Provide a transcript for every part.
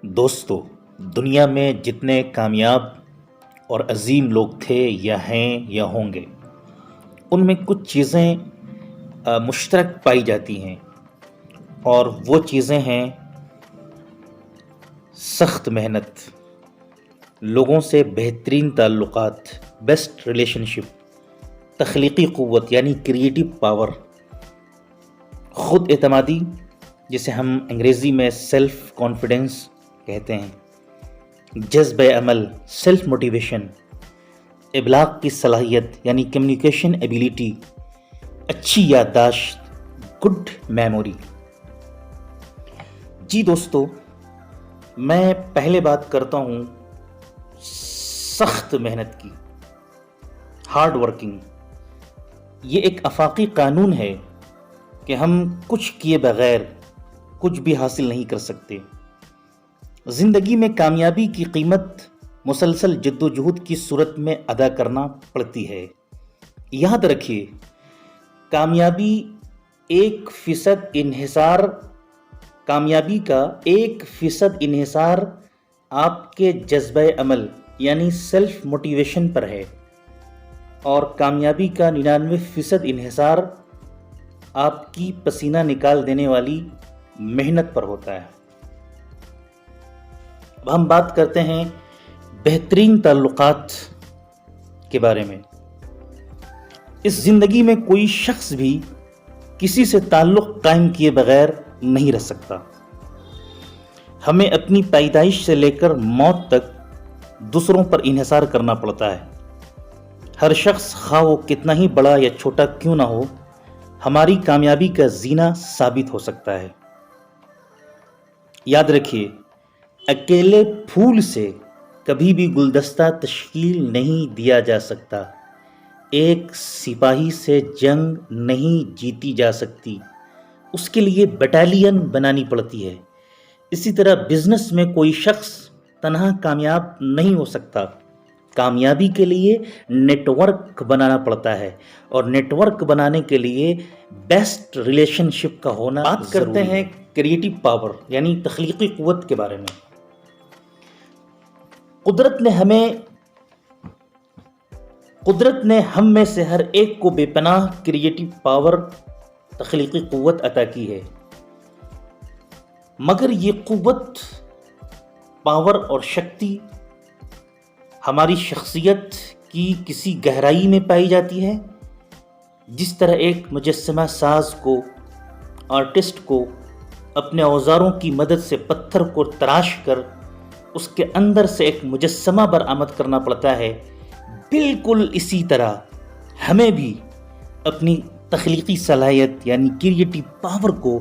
دوستو، دنیا میں جتنے کامیاب اور عظیم لوگ تھے یا ہیں یا ہوں گے، ان میں کچھ چیزیں مشترک پائی جاتی ہیں، اور وہ چیزیں ہیں سخت محنت، لوگوں سے بہترین تعلقات، بیسٹ ریلیشن شپ، تخلیقی قوت یعنی کریٹو پاور، خود اعتمادی جسے ہم انگریزی میں سیلف کانفیڈنس کہتے ہیں، جذب عمل سیلف موٹیویشن، ابلاغ کی صلاحیت یعنی کمیونیکیشن ایبیلٹی، اچھی یادداشت گڈ میموری۔ جی دوستو، میں پہلے بات کرتا ہوں سخت محنت کی، ہارڈ ورکنگ۔ یہ ایک آفاقی قانون ہے کہ ہم کچھ کیے بغیر کچھ بھی حاصل نہیں کر سکتے۔ زندگی میں کامیابی کی قیمت مسلسل جد و جہد کی صورت میں ادا کرنا پڑتی ہے۔ یاد رکھیے، کامیابی کا 1% انحصار آپ کے جذبہ عمل یعنی سیلف موٹیویشن پر ہے، اور کامیابی کا 99% انحصار آپ کی پسینہ نکال دینے والی محنت پر ہوتا ہے۔ اب ہم بات کرتے ہیں بہترین تعلقات کے بارے میں۔ اس زندگی میں کوئی شخص بھی کسی سے تعلق قائم کیے بغیر نہیں رہ سکتا۔ ہمیں اپنی پیدائش سے لے کر موت تک دوسروں پر انحصار کرنا پڑتا ہے۔ ہر شخص، خواہ وہ کتنا ہی بڑا یا چھوٹا کیوں نہ ہو، ہماری کامیابی کا زینہ ثابت ہو سکتا ہے۔ یاد رکھیے، اکیلے پھول سے کبھی بھی گلدستہ تشکیل نہیں دیا جا سکتا، ایک سپاہی سے جنگ نہیں جیتی جا سکتی، اس کے لیے بٹالین بنانی پڑتی ہے۔ اسی طرح بزنس میں کوئی شخص تنہا کامیاب نہیں ہو سکتا، کامیابی کے لیے نیٹ ورک بنانا پڑتا ہے، اور نیٹ ورک بنانے کے لیے بیسٹ ریلیشن شپ کا ہونا ضروری ہے۔ بات کرتے ہیں کریٹو پاور یعنی تخلیقی قوت کے بارے میں۔ قدرت نے ہم میں سے ہر ایک کو بے پناہ کریٹو پاور، تخلیقی قوت عطا کی ہے، مگر یہ قوت، پاور اور شکتی ہماری شخصیت کی کسی گہرائی میں پائی جاتی ہے۔ جس طرح ایک مجسمہ ساز کو، آرٹسٹ کو اپنے اوزاروں کی مدد سے پتھر کو تراش کر اس کے اندر سے ایک مجسمہ برآمد کرنا پڑتا ہے، بالکل اسی طرح ہمیں بھی اپنی تخلیقی صلاحیت یعنی کریٹو پاور کو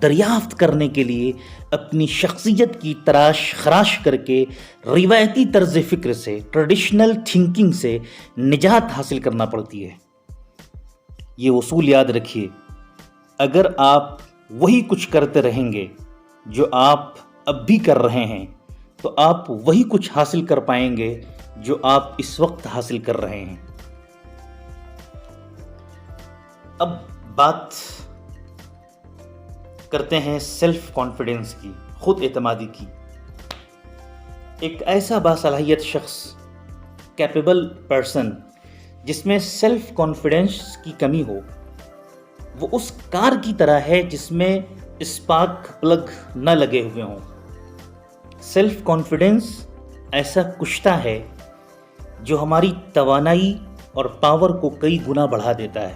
دریافت کرنے کے لیے اپنی شخصیت کی تراش خراش کر کے روایتی طرز فکر سے، ٹریڈیشنل تھنکنگ سے نجات حاصل کرنا پڑتی ہے۔ یہ اصول یاد رکھیے، اگر آپ وہی کچھ کرتے رہیں گے جو آپ اب بھی کر رہے ہیں، تو آپ وہی کچھ حاصل کر پائیں گے جو آپ اس وقت حاصل کر رہے ہیں۔ اب بات کرتے ہیں سیلف کانفیڈنس کی، خود اعتمادی کی۔ ایک ایسا باصلاحیت شخص، کیپیبل پرسن، جس میں سیلف کانفیڈنس کی کمی ہو، وہ اس کار کی طرح ہے جس میں اسپارک پلگ نہ لگے ہوئے ہوں۔ سیلف کانفیڈنس ایسا کشتہ ہے جو ہماری توانائی اور پاور کو کئی گنا بڑھا دیتا ہے۔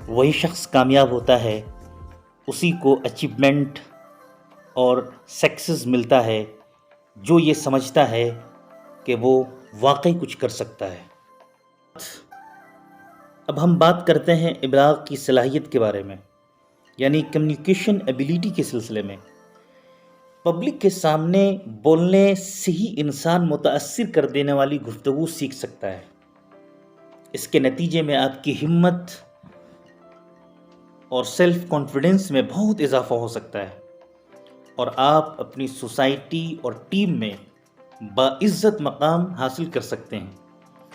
وہی شخص کامیاب ہوتا ہے، اسی کو اچیومنٹ اور سکسیس ملتا ہے جو یہ سمجھتا ہے کہ وہ واقعی کچھ کر سکتا ہے۔ اب ہم بات کرتے ہیں ابلاغ کی صلاحیت کے بارے میں، یعنی کمیونیکیشن ایبیلٹی کے سلسلے میں۔ پبلک کے سامنے بولنے سے ہی انسان متاثر کر دینے والی گفتگو سیکھ سکتا ہے۔ اس کے نتیجے میں آپ کی ہمت اور سیلف کانفیڈنس میں بہت اضافہ ہو سکتا ہے، اور آپ اپنی سوسائٹی اور ٹیم میں باعزت مقام حاصل کر سکتے ہیں۔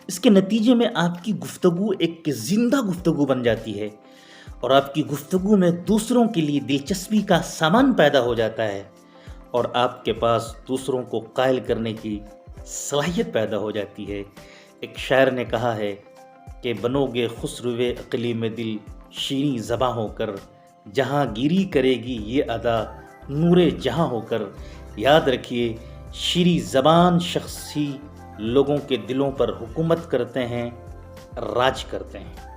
اس کے نتیجے میں آپ کی گفتگو ایک زندہ گفتگو بن جاتی ہے، اور آپ کی گفتگو میں دوسروں کے لیے دلچسپی کا سامان پیدا ہو جاتا ہے، اور آپ کے پاس دوسروں کو قائل کرنے کی صلاحیت پیدا ہو جاتی ہے۔ ایک شاعر نے کہا ہے کہ بنو گے خسروِ اقلیم دل شیریں زباں ہو کر، جہاں گیری کرے گی یہ ادا نور جہاں ہو کر۔ یاد رکھیے، شیریں زبان شخص ہی لوگوں کے دلوں پر حکومت کرتے ہیں، راج کرتے ہیں۔